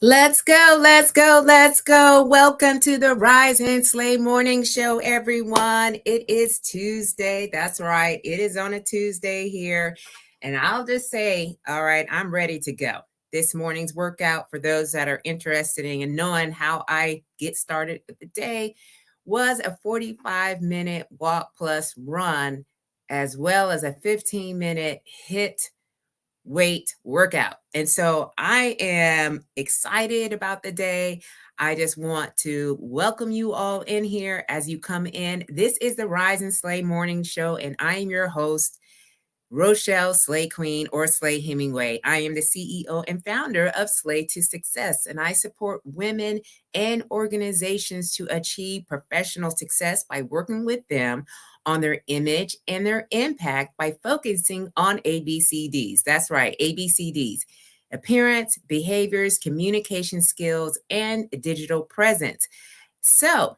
Let's go, let's go, let's go. Welcome to the Rise and Slay Morning Show, everyone. It is Tuesday. That's right. It is on a Tuesday here. And I'll just say, all right, I'm ready to go. This morning's workout, for those that are interested in knowing how I get started with the day, was a 45-minute walk plus run, as well as a 15-minute hit weight workout. And so I am excited about the day. I just want to welcome you all in here as you come in. This is the Rise and Slay Morning Show, and I am your host, Rochelle Slay Queen, or Slay Hemingway. I am the CEO and founder of Slay to Success, and I support women and organizations to achieve professional success by working with them on their image and their impact by focusing on ABCDs. That's right, ABCDs: appearance, behaviors, communication skills, and digital presence. So,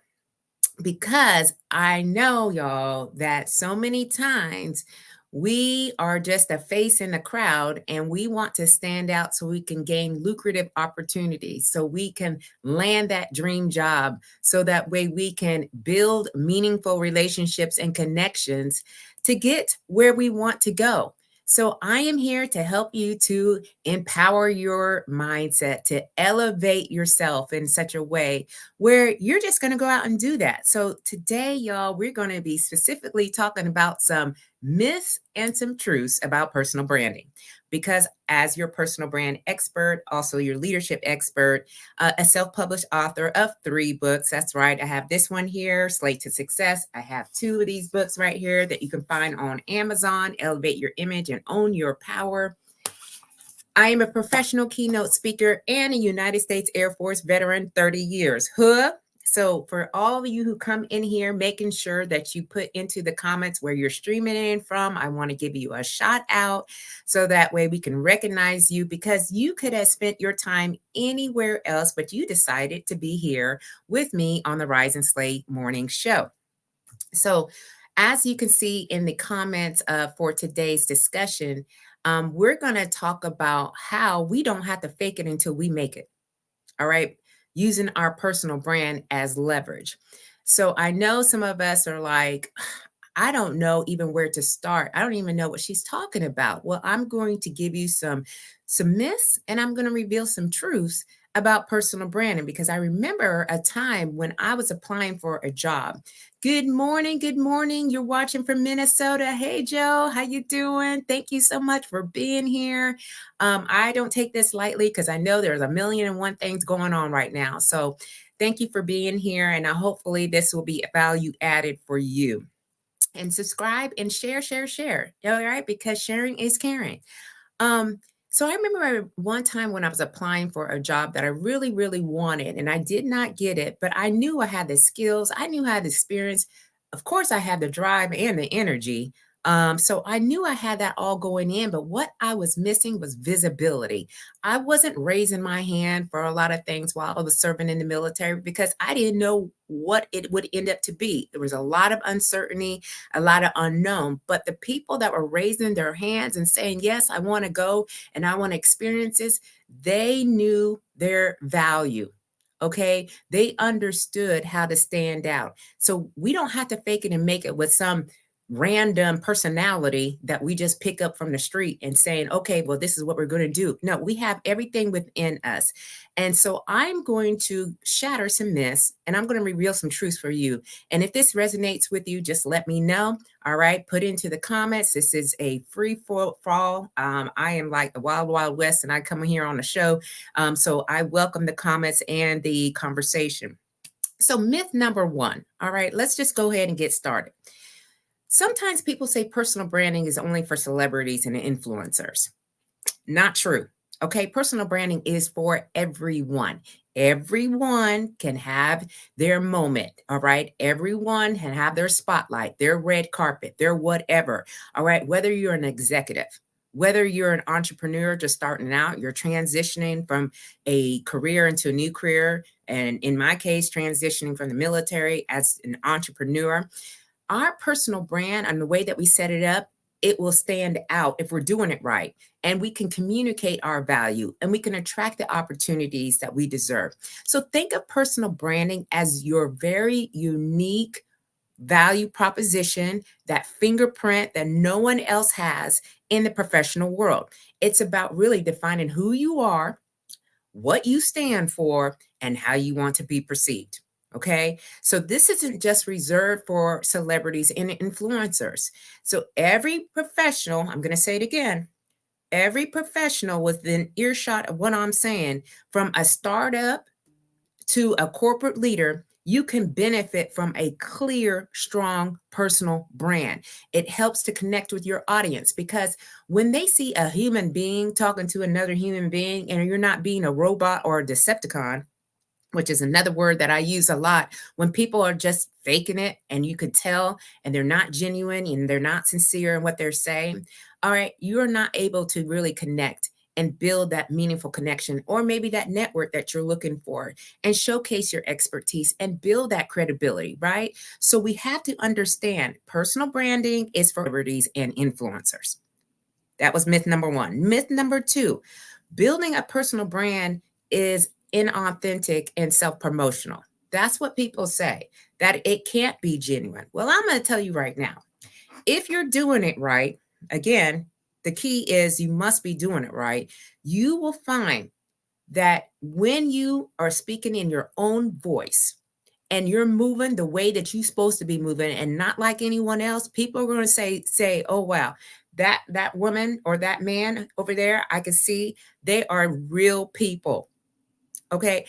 because I know, y'all, that so many times we are just a face in the crowd and we want to stand out so we can gain lucrative opportunities, so we can land that dream job, so that way we can build meaningful relationships and connections to get where we want to go. So I am here to help you to empower your mindset, to elevate yourself in such a way where you're just going to go out and do that. So today, y'all, we're going to be specifically talking about some myths and some truths about personal branding. Because as your personal brand expert, also your leadership expert, a self-published author of 3 books. That's right. I have this one here, Slay to Success. I have 2 of these books right here that you can find on Amazon: Elevate Your Image and Own Your Power. I am a professional keynote speaker and a United States Air Force veteran, 30 years. Huh? So for all of you who come in here, making sure that you put into the comments where you're streaming in from, I want to give you a shout out so that way we can recognize you, because you could have spent your time anywhere else, but you decided to be here with me on the Rise and Slay Morning Show. So as you can see in the comments for today's discussion, we're going to talk about how we don't have to fake it until we make it. All right. Using our personal brand as leverage. So I know some of us are like, I don't know even where to start. I don't even know what she's talking about. Well, I'm going to give you some myths, and I'm going to reveal some truths about personal branding, because I remember a time when I was applying for a job. Good morning. Good morning. You're watching from Minnesota. Hey, Joe, how you doing? Thank you so much for being here. I don't take this lightly because I know there's a million and one things going on right now. So thank you for being here, and hopefully this will be value added for you. And subscribe and share. All right, because sharing is caring. So I remember one time when I was applying for a job that I really, really wanted, and I did not get it, but I knew I had the skills, I knew I had the experience. Of course, I had the drive and the energy. So I knew I had that all going in, but what I was missing was visibility. I wasn't raising my hand for a lot of things while I was serving in the military because I didn't know what it would end up to be. There was a lot of uncertainty, a lot of unknown, but the people that were raising their hands and saying, yes, I want to go and I want to experience this, they knew their value. Okay. They understood how to stand out. So we don't have to fake it and make it with some random personality that we just pick up from the street and saying, okay, well, this is what we're going to do. No, we have everything within us. And so I'm going to shatter some myths and I'm going to reveal some truths for you. And if this resonates with you, just let me know. All right. Put into the comments. This is a free for all. I am like the Wild Wild West and I come here on the show. So I welcome the comments and the conversation. So myth number 1. All right, let's just go ahead and get started. Sometimes people say personal branding is only for celebrities and influencers. Not true. Okay, personal branding is for everyone. Everyone can have their moment. All right, everyone can have their spotlight, their red carpet, their whatever. All right, whether you're an executive, whether you're an entrepreneur just starting out, you're transitioning from a career into a new career, and in my case, transitioning from the military as an entrepreneur. Our personal brand and the way that we set it up it will stand out if we're doing it right. And we can communicate our value and we can attract the opportunities that we deserve. So think of personal branding as your very unique value proposition, that fingerprint that no one else has in the professional world. It's about really defining who you are, what you stand for, and how you want to be perceived. Okay. So this isn't just reserved for celebrities and influencers. So every professional, I'm going to say it again, every professional within earshot of what I'm saying, from a startup to a corporate leader, you can benefit from a clear, strong personal brand. It helps to connect with your audience because when they see a human being talking to another human being and you're not being a robot or a Decepticon, which is another word that I use a lot, when people are just faking it and you could tell and they're not genuine and they're not sincere in what they're saying, all right, you're not able to really connect and build that meaningful connection or maybe that network that you're looking for and showcase your expertise and build that credibility, right? So we have to understand personal branding is for celebrities and influencers. That was myth number one. Myth number two, building a personal brand is inauthentic and self promotional. That's what people say, that it can't be genuine. Well, I'm going to tell you right now, if you're doing it right, again, the key is you must be doing it right. You will find that when you are speaking in your own voice, and you're moving the way that you're supposed to be moving and not like anyone else, people are going to say, oh wow, that woman or that man over there, I can see they are real people. Okay.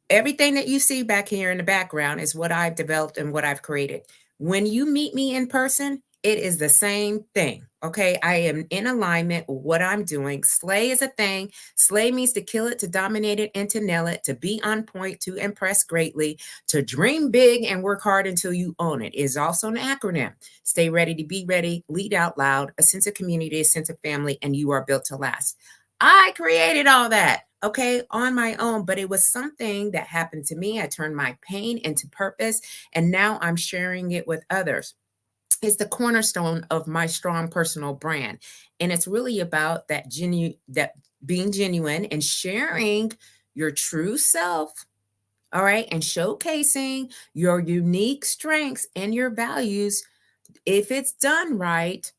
Everything that you see back here in the background is what I've developed and what I've created. When you meet me in person, it is the same thing. Okay. I am in alignment with what I'm doing. Slay is a thing. Slay means to kill it, to dominate it, and to nail it, to be on point, to impress greatly, to dream big and work hard until you own it. It is also an acronym. Stay ready to be ready, lead out loud, a sense of community, a sense of family, and you are built to last. I created all that, okay, on my own, but it was something that happened to me. I turned my pain into purpose, and now I'm sharing it with others. It's the cornerstone of my strong personal brand. And it's really about that being genuine and sharing your true self, all right, and showcasing your unique strengths and your values. If it's done right,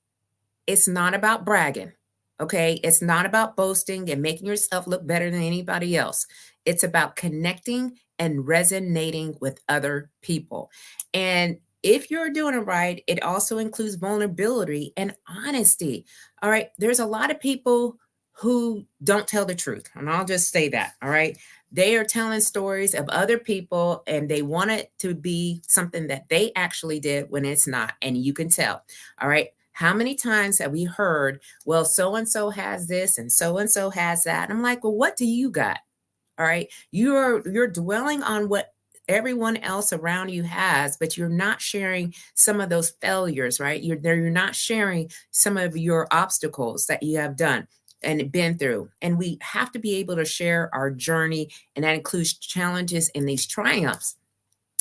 it's not about bragging. Okay. It's not about boasting and making yourself look better than anybody else. It's about connecting and resonating with other people. And if you're doing it right, it also includes vulnerability and honesty. All right. There's a lot of people who don't tell the truth. And I'll just say that. All right. They are telling stories of other people and they want it to be something that they actually did when it's not. And you can tell. All right. How many times have we heard, well, so and so has this and so has that? I'm like, well, what do you got? All right. You're dwelling on what everyone else around you has, but you're not sharing some of those failures, right? You're not sharing some of your obstacles that you have done and been through. And we have to be able to share our journey, and that includes challenges and these triumphs.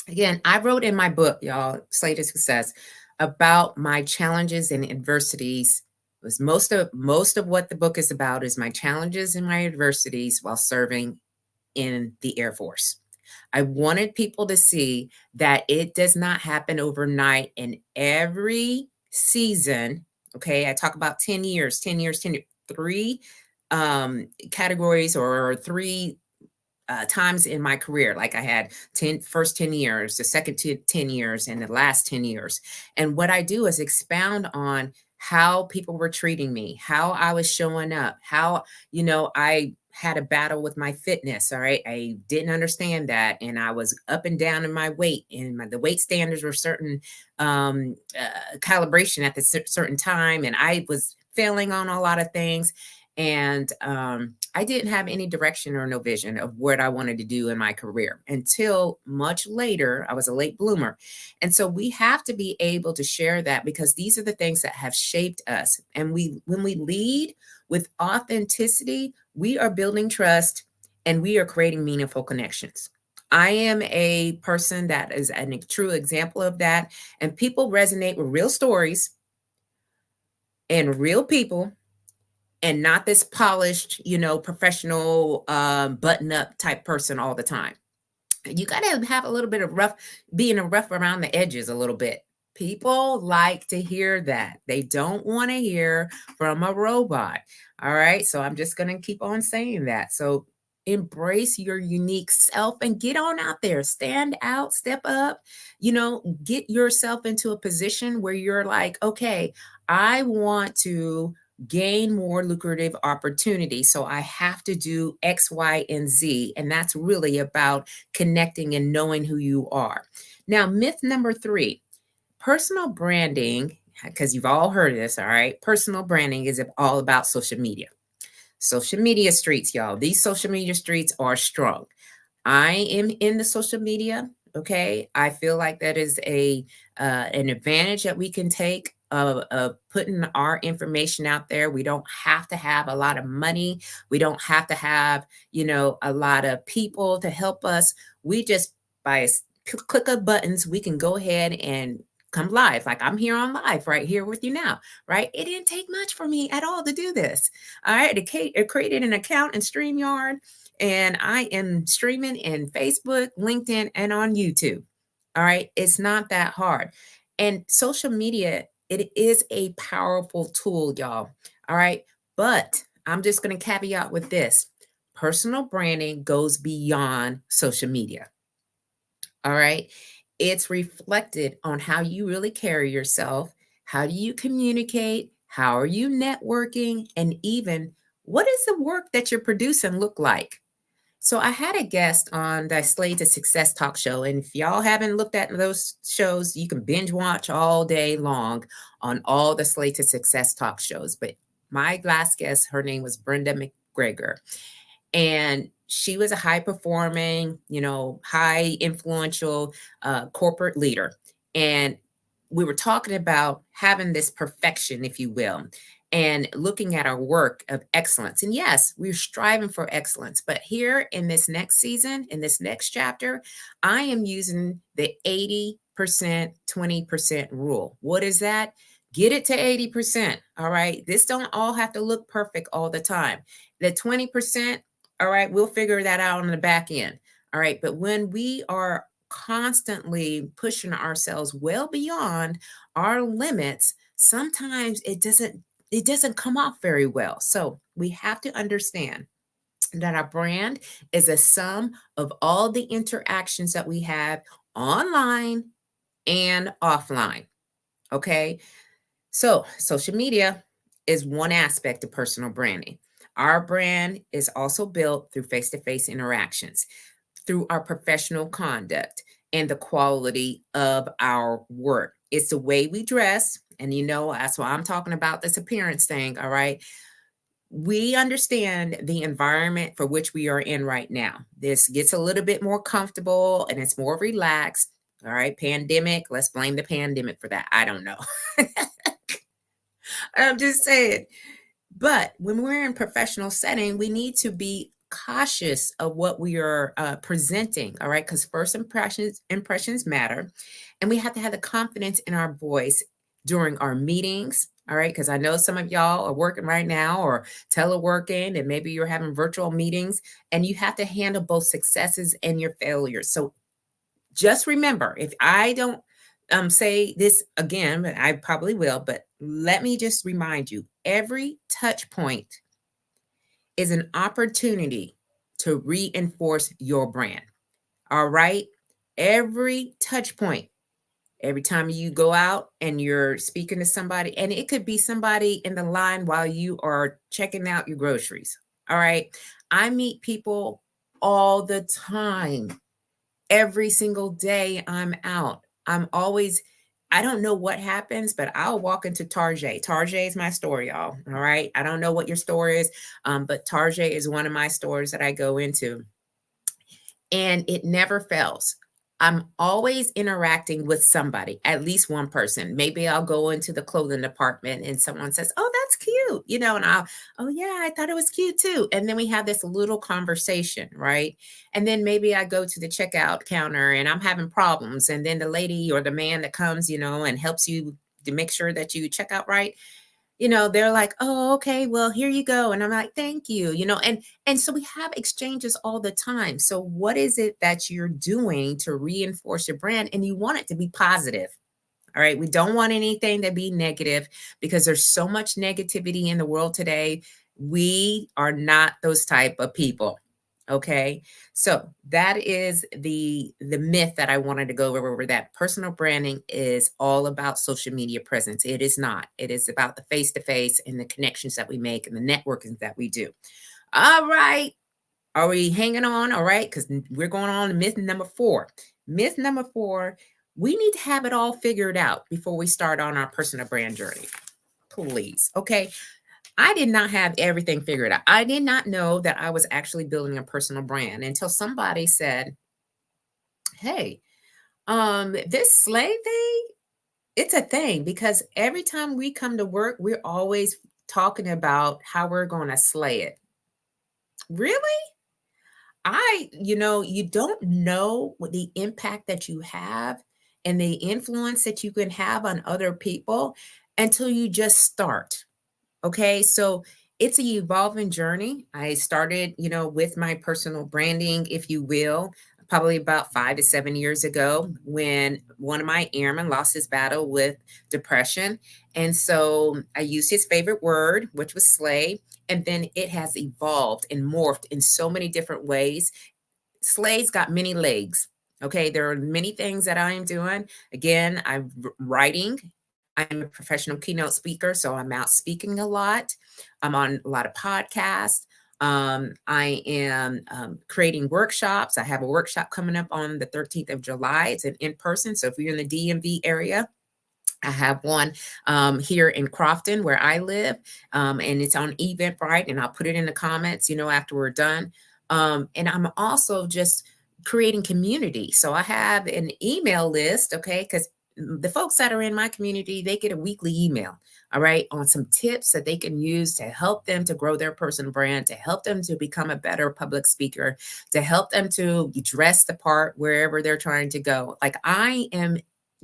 Again, I wrote in my book, y'all, Slay to Success, about my challenges and adversities. It was most of what the book is about is my challenges and my adversities while serving in the Air Force. I wanted people to see that it does not happen overnight in every season. Okay, I talk about 10 years, 10 years, 10 years, three categories or three times in my career. Like I had first 10 years, the second 10 years, and the last 10 years. And what I do is expound on how people were treating me, how I was showing up, how, I had a battle with my fitness. All right. I didn't understand that. And I was up and down in my weight, and the weight standards were certain calibration at the certain time. And I was failing on a lot of things. And I didn't have any direction or no vision of what I wanted to do in my career until much later. I was a late bloomer. And so we have to be able to share that because these are the things that have shaped us. And when we lead with authenticity, we are building trust and we are creating meaningful connections. I am a person that is a true example of that. And people resonate with real stories and real people, and not this polished, professional, button up type person all the time. You got to have a little bit of being a rough around the edges a little bit. People like to hear that. They don't want to hear from a robot. All right. So I'm just going to keep on saying that. So embrace your unique self and get on out there, stand out, step up, get yourself into a position where you're like, okay, I want to gain more lucrative opportunities. So I have to do X, Y, and Z. And that's really about connecting and knowing who you are. Now, myth number 3, personal branding, because you've all heard of this, all right? Personal branding is all about social media. Social media streets, y'all. These social media streets are strong. I am in the social media. Okay. I feel like that is an advantage that we can take of putting our information out there. We don't have to have a lot of money. We don't have to have, a lot of people to help us. We just, by a click of buttons, we can go ahead and come live. Like I'm here on live right here with you now, right? It didn't take much for me at all to do this. All right. I created an account in StreamYard, and I am streaming in Facebook, LinkedIn, and on YouTube. All right. It's not that hard. And social media, it is a powerful tool, y'all. All right. But I'm just going to caveat with this: personal branding goes beyond social media. All right. It's reflected on how you really carry yourself. How do you communicate? How are you networking? And even what does the work that you're producing look like? So I had a guest on the Slay to Success talk show. And if y'all haven't looked at those shows, you can binge watch all day long on all the Slay to Success talk shows. But my last guest, her name was Brenda McGregor. And she was a high performing, high influential corporate leader. And we were talking about having this perfection, if you will, and looking at our work of excellence. And yes, we're striving for excellence. But here in this next season, in this next chapter, I am using the 80%, 20% rule. What is that? Get it to 80%. All right. This don't all have to look perfect all the time. The 20%, all right, we'll figure that out on the back end. All right. But when we are constantly pushing ourselves well beyond our limits, sometimes it doesn't come off very well. So we have to understand that our brand is a sum of all the interactions that we have online and offline. Okay. So social media is one aspect of personal branding. Our brand is also built through face-to-face interactions, through our professional conduct, and the quality of our work. It's the way we dress. And that's why I'm talking about this appearance thing. All right. We understand the environment for which we are in right now. This gets a little bit more comfortable and it's more relaxed. All right. Pandemic. Let's blame the pandemic for that. I don't know. I'm just saying. But when we're in professional setting, we need to be cautious of what we are presenting. All right. Because first impressions matter. And we have to have the confidence in our voice during our meetings. All right. Because I know some of y'all are working right now or teleworking, and maybe you're having virtual meetings, and you have to handle both successes and your failures. So just remember, if I don't say this again, but I probably will, but let me just remind you, every touch point is an opportunity to reinforce your brand. All right. Every touch point, every time you go out and you're speaking to somebody, and it could be somebody in the line while you are checking out your groceries. All right. I meet people all the time. Every single day I'm out. I don't know what happens, but I'll walk into Target. Target is my store, y'all. All right. I don't know what your store is, but Target is one of my stores that I go into, and it never fails. I'm always interacting with somebody, at least one person. Maybe I'll go into the clothing department and someone says, "Oh, that's cute," and "Oh yeah, I thought it was cute too." And then we have this little conversation, right? And then maybe I go to the checkout counter and I'm having problems. And then the lady or the man that comes, and helps you to make sure that you check out right, they're like, oh, okay, well, here you go. And I'm like, thank you, and so we have exchanges all the time. So what is it that you're doing to reinforce your brand? And you want it to be positive. All right. We don't want anything to be negative because there's so much negativity in the world today. We are not those type of people. Okay. So that is the myth that I wanted to go over, that personal branding is all about social media presence. It is not. It is about the face to face and the connections that we make and the networking that we do. All right. Are we hanging on? All right. Because we're going on to myth number 4. Myth number 4, we need to have it all figured out before we start on our personal brand journey. Please. Okay. I did not have everything figured out. I did not know that I was actually building a personal brand until somebody said, hey, this slave thing, it's a thing, because every time we come to work, we're always talking about how we're going to slay it. Really? You don't know what the impact that you have and the influence that you can have on other people until you just start. Okay. So it's an evolving journey. I started, with my personal branding, if you will, probably about 5 to 7 years ago, when one of my airmen lost his battle with depression. And so I used his favorite word, which was slay. And then it has evolved and morphed in so many different ways. Slay's got many legs. Okay, there are many things that I am doing. Again, I'm writing. I'm a professional keynote speaker, so I'm out speaking a lot. I'm on a lot of podcasts. I am creating workshops. I have a workshop coming up on the 13th of July. It's an in-person. So if you're in the DMV area, I have one here in Crofton where I live, and it's on Eventbrite, and I'll put it in the comments, after we're done. And I'm also just creating community. So I have an email list, okay, because the folks that are in my community, they get a weekly email, all right, on some tips that they can use to help them to grow their personal brand, to help them to become a better public speaker, to help them to dress the part wherever they're trying to go. Like, I am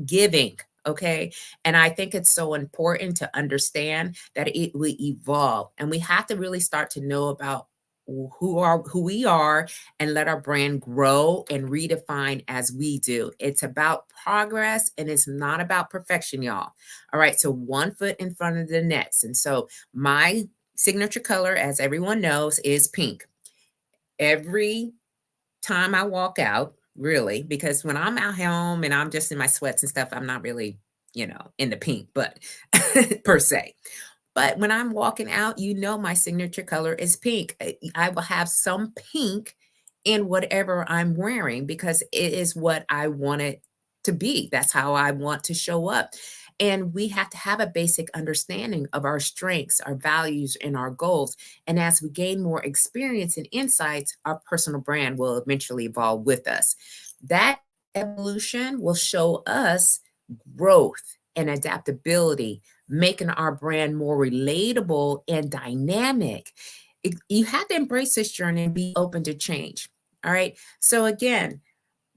giving. Okay. And I think it's so important to understand that it will evolve, and we have to really start to know about who we are, and let our brand grow and redefine as we do. It's about progress, and it's not about perfection, y'all. All right. So one foot in front of the next. And so my signature color, as everyone knows, is pink. Every time I walk out, really, because when I'm at home and I'm just in my sweats and stuff, I'm not really, in the pink, but per se. But when I'm walking out, my signature color is pink. I will have some pink in whatever I'm wearing because it is what I want it to be. That's how I want to show up. And we have to have a basic understanding of our strengths, our values, and our goals. And as we gain more experience and insights, our personal brand will eventually evolve with us. That evolution will show us growth and adaptability, making our brand more relatable and dynamic. You have to embrace this journey and be open to change. All right. So, again,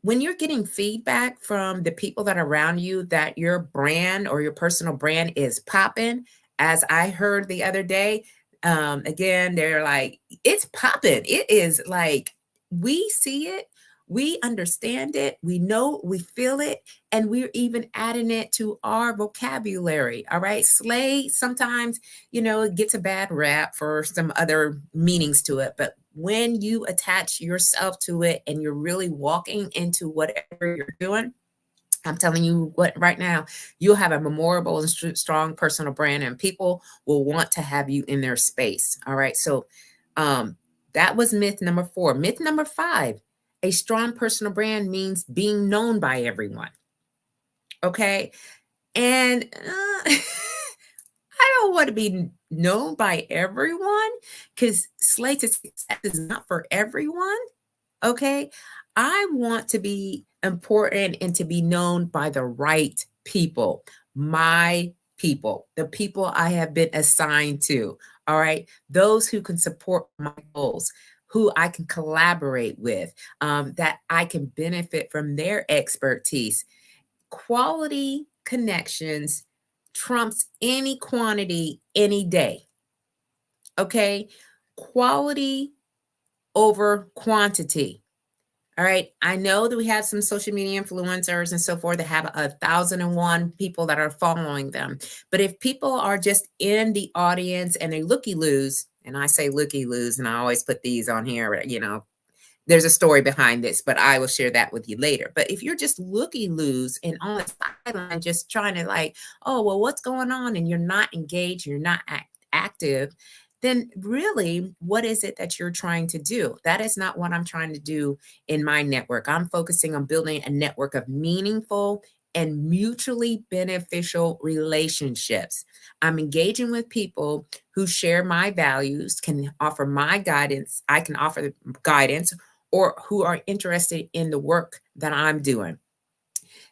when you're getting feedback from the people that are around you that your brand or your personal brand is popping, as I heard the other day, again, they're like, it's popping. It is like, we see it, we understand it, we know, we feel it, and we're even adding it to our vocabulary. All right. Slay sometimes, it gets a bad rap for some other meanings to it, but when you attach yourself to it and you're really walking into whatever you're doing, I'm telling you what, right now, you'll have a memorable and strong personal brand, and people will want to have you in their space. All right. So that was myth number 4. Myth number 5, a strong personal brand means being known by everyone. Okay. And I don't want to be known by everyone, because slay to success is not for everyone. Okay. I want to be important and to be known by the right people, my people, the people I have been assigned to. All right. Those who can support my goals, who I can collaborate with, that I can benefit from their expertise. Quality connections trumps any quantity any day. Okay. Quality over quantity. All right. I know that we have some social media influencers and so forth that have 1,001 people that are following them. But if people are just in the audience and they looky-loos, and I say looky-loos, and I always put these on here, there's a story behind this, but I will share that with you later. But if you're just looky-loos and on the sideline, just trying to oh, well, what's going on? And you're not engaged, you're not active, then really, what is it that you're trying to do? That is not what I'm trying to do in my network. I'm focusing on building a network of meaningful and mutually beneficial relationships. I'm engaging with people who share my values, can offer my guidance. I can offer guidance, or who are interested in the work that I'm doing.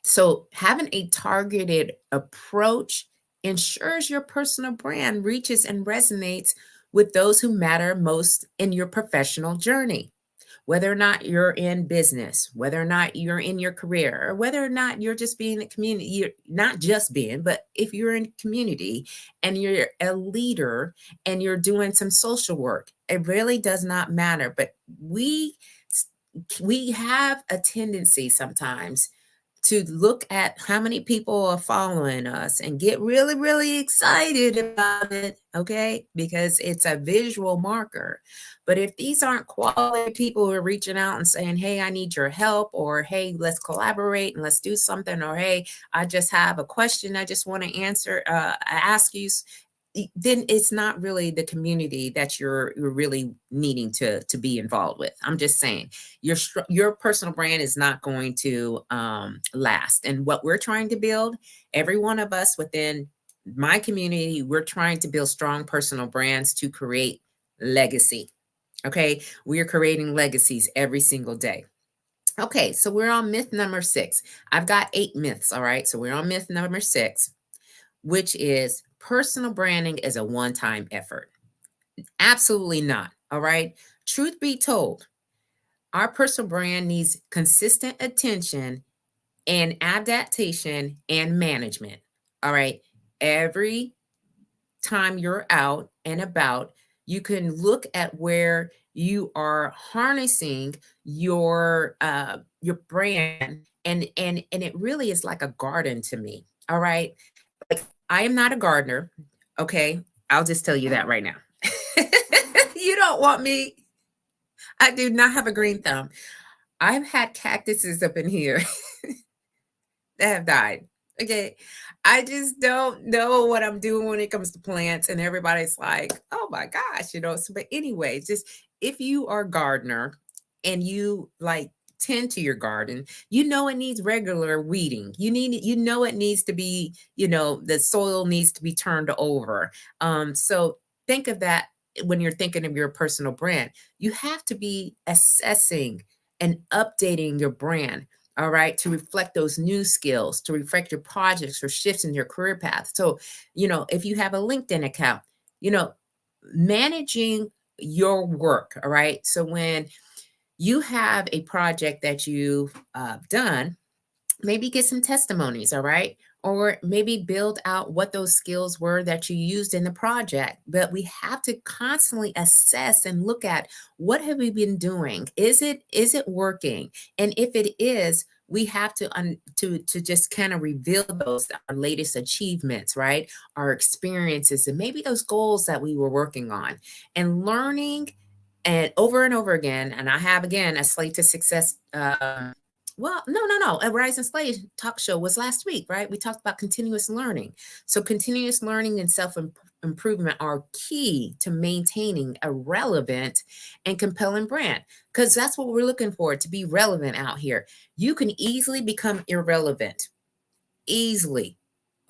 So having a targeted approach ensures your personal brand reaches and resonates with those who matter most in your professional journey. Whether or not you're in business, whether or not you're in your career, or whether or not you're just being in the community, you're not just being, but if you're in community and you're a leader and you're doing some social work, it really does not matter. But we have a tendency sometimes to look at how many people are following us and get really, really excited about it, okay? Because it's a visual marker. But if these aren't quality people who are reaching out and saying, hey, I need your help, or hey, let's collaborate and let's do something, or hey, I just have a question I just want to answer, ask you, then it's not really the community that you're really needing to be involved with. I'm just saying your personal brand is not going to last. And what we're trying to build, every one of us within my community, we're trying to build strong personal brands to create legacy. Okay, we are creating legacies every single day. Okay, so we're on myth number 6. I've got 8 myths. All right, so we're on myth number 6, which is personal branding is a one-time effort. Absolutely not. All right. Truth be told, our personal brand needs consistent attention and adaptation and management. All right. Every time you're out and about, you can look at where you are harnessing your brand, and it really is like a garden to me. All right. Like, I am not a gardener. Okay. I'll just tell you that right now. You don't want me. I do not have a green thumb. I've had cactuses up in here that have died. Okay. I just don't know what I'm doing when it comes to plants. And everybody's like, oh my gosh, So, but anyway, just if you are a gardener and you tend to your garden, it needs regular weeding. It needs to be, the soil needs to be turned over. So think of that when you're thinking of your personal brand. You have to be assessing and updating your brand, all right, to reflect those new skills, to reflect your projects or shifts in your career path. So, if you have a LinkedIn account, managing your work, all right. So when you have a project that you've done, maybe get some testimonies, all right? Or maybe build out what those skills were that you used in the project. But we have to constantly assess and look at, what have we been doing? Is it working? And if it is, we have to just kind of reveal those, our latest achievements, right? Our experiences, and maybe those goals that we were working on, and learning and over again. And I have, again, a Slate to Success. Well, no. A Rise and Slay talk show was last week, right? We talked about continuous learning. So continuous learning and self-improvement are key to maintaining a relevant and compelling brand, because that's what we're looking for, to be relevant out here. You can easily become irrelevant. Easily.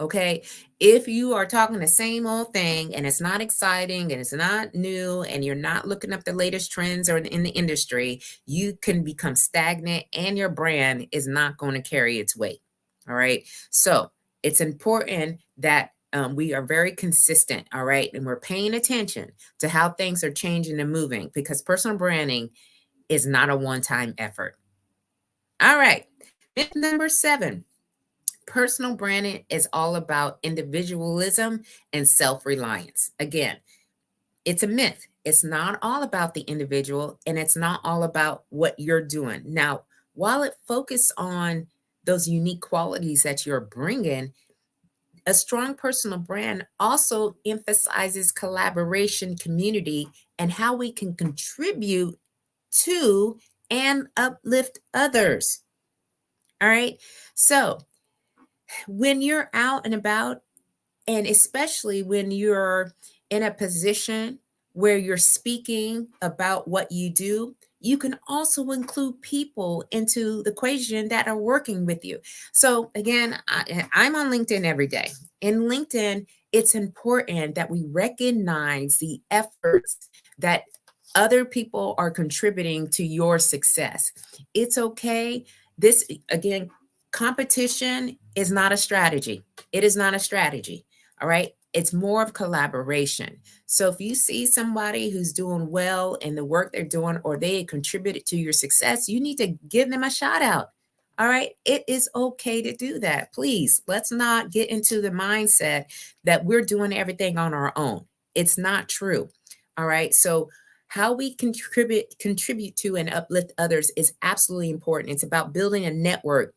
Okay. If you are talking the same old thing and it's not exciting and it's not new and you're not looking up the latest trends or in the industry, you can become stagnant and your brand is not going to carry its weight. All right. So it's important that we are very consistent. All right. And we're paying attention to how things are changing and moving, because personal branding is not a one-time effort. All right. Myth number 7. Personal branding is all about individualism and self-reliance. Again, it's a myth. It's not all about the individual, and it's not all about what you're doing. Now, while it focuses on those unique qualities that you're bringing, a strong personal brand also emphasizes collaboration, community, and how we can contribute to and uplift others. All right. So when you're out and about, and especially when you're in a position where you're speaking about what you do, you can also include people into the equation that are working with you. So, again, I'm on LinkedIn every day. In LinkedIn, it's important that we recognize the efforts that other people are contributing to your success. It's okay. This, again, competition is not a strategy. It is not a strategy. All right. It's more of collaboration. So if you see somebody who's doing well in the work they're doing, or they contributed to your success, you need to give them a shout out. All right. It is okay to do that. Please, let's not get into the mindset that we're doing everything on our own. It's not true. All right. So how we contribute to and uplift others is absolutely important. It's about building a network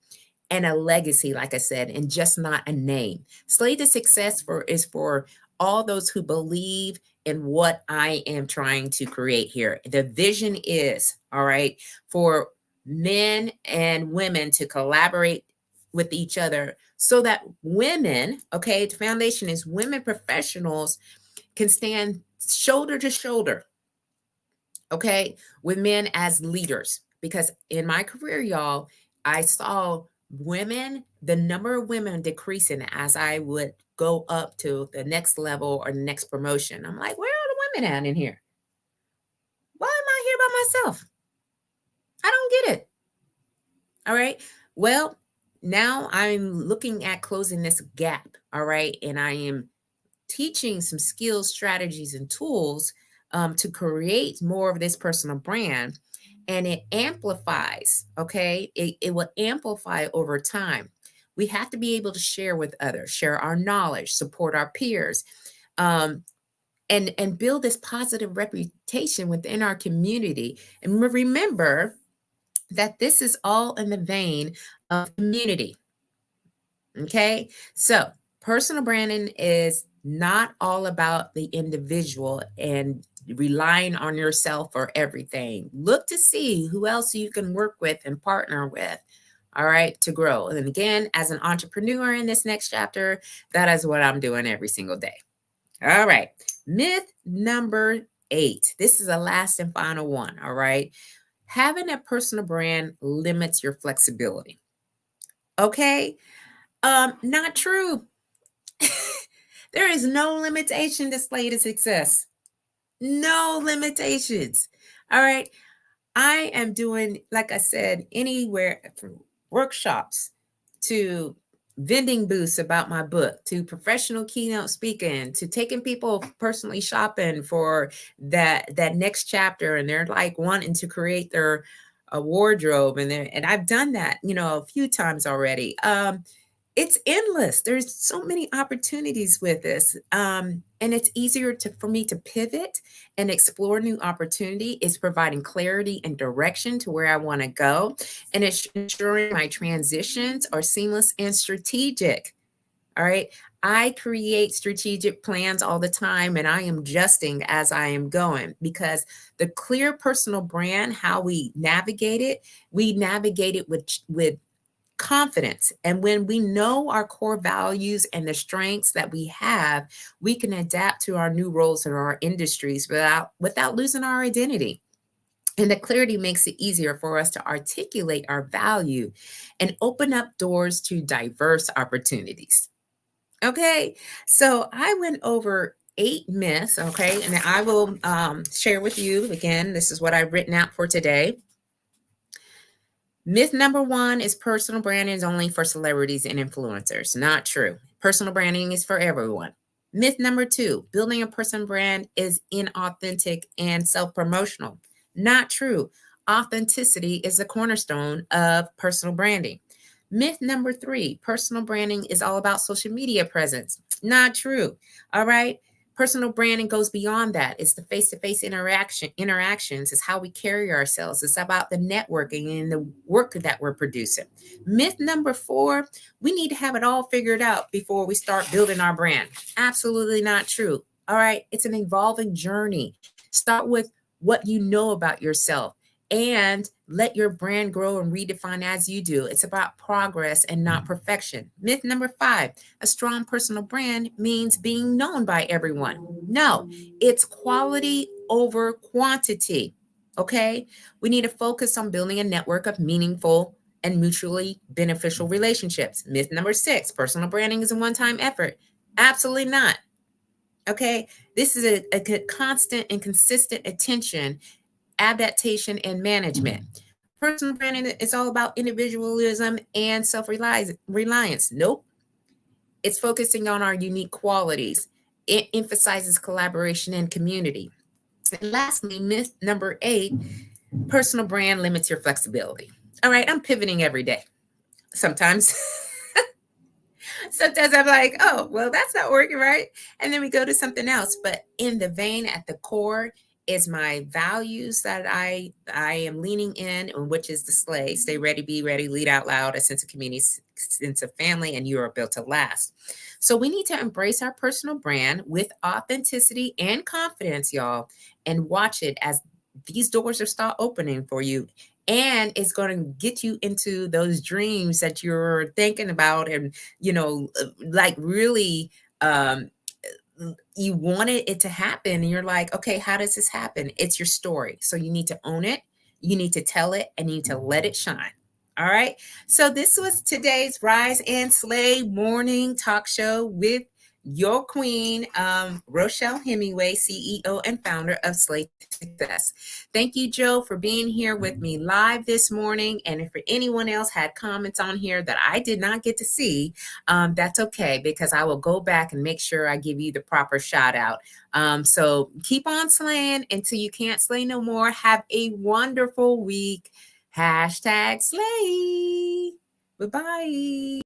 and a legacy, like I said, and just not a name. Slay to Success is for all those who believe in what I am trying to create here. The vision is, all right, for men and women to collaborate with each other so that women, okay, the foundation is women professionals can stand shoulder to shoulder, okay, with men as leaders. Because in my career, y'all, I saw the number of women decreasing as I would go up to the next level or the next promotion. I'm like, where are the women at in here? Why am I here by myself? I don't get it. All right. Well, now I'm looking at closing this gap. All right. And I am teaching some skills, strategies, and tools to create more of this personal brand. And it amplifies, okay? It will amplify over time. We have to be able to share with others, share our knowledge, support our peers, and build this positive reputation within our community. And remember that this is all in the vein of community. Okay. So personal branding is not all about the individual and relying on yourself for everything. Look to see who else you can work with and partner with. All right, to grow. And again, as an entrepreneur in this next chapter, that is what I'm doing every single day. All right. Myth number 8. This is the last and final one. All right. Having a personal brand limits your flexibility. Okay. Not true. There is no limitation to Slay to Success. No limitations. All right. I am doing, like I said, anywhere from workshops to vending booths about my book, to professional keynote speaking, to taking people personally shopping for that next chapter, and they're like wanting to create their a wardrobe, and I've done that, a few times already. It's endless. There's so many opportunities with this. And it's easier for me to pivot and explore new opportunity. It's providing clarity and direction to where I want to go. And it's ensuring my transitions are seamless and strategic. All right. I create strategic plans all the time, and I am adjusting as I am going, because the clear personal brand, how we navigate it with confidence. And when we know our core values and the strengths that we have, we can adapt to our new roles in our industries without losing our identity. And the clarity makes it easier for us to articulate our value and open up doors to diverse opportunities. Okay, so I went over 8 myths, okay, and I will share with you again. This is what I've written out for today. Myth number 1 is personal branding is only for celebrities and influencers. Not true. Personal branding is for everyone. Myth number 2, building a personal brand is inauthentic and self-promotional. Not true. Authenticity is the cornerstone of personal branding. Myth number 3, personal branding is all about social media presence. Not true. All right. Personal branding goes beyond that. It's the face-to-face interactions. It's how we carry ourselves. It's about the networking and the work that we're producing. Myth number 4, we need to have it all figured out before we start building our brand. Absolutely not true. All right. It's an evolving journey. Start with what you know about yourself and let your brand grow and redefine as you do. It's about progress and not perfection. Myth number 5, a strong personal brand means being known by everyone. No, it's quality over quantity. Okay? We need to focus on building a network of meaningful and mutually beneficial relationships. Myth number 6, personal branding is a one-time effort. Absolutely not. Okay? This is a constant and consistent attention, adaptation, and management. Personal branding is all about individualism and self-reliance. Nope. It's focusing on our unique qualities. It emphasizes collaboration and community. And lastly, myth number 8, personal brand limits your flexibility. All right, I'm pivoting every day. Sometimes sometimes I'm like, oh, well, that's not working, right? And then we go to something else. But in the vein, at the core, is my values that I am leaning in, which is the stay ready, be ready, lead out loud, a sense of community, sense of family, and you are built to last. So we need to embrace our personal brand with authenticity and confidence, y'all, and watch it as these doors are start opening for you. And it's going to get you into those dreams that you're thinking about, and like really you wanted it to happen, and you're like, okay, how does this happen? It's your story, so you need to own it, you need to tell it, and you need to let it shine. All right, so this was today's Rise and Slay morning talk show with your queen, Rochelle Hemingway, CEO and founder of Slay Success. Thank you, Joe, for being here with me live this morning. And if anyone else had comments on here that I did not get to see, that's okay, because I will go back and make sure I give you the proper shout out. So keep on slaying until you can't slay no more. Have a wonderful week. #slay. Bye-bye.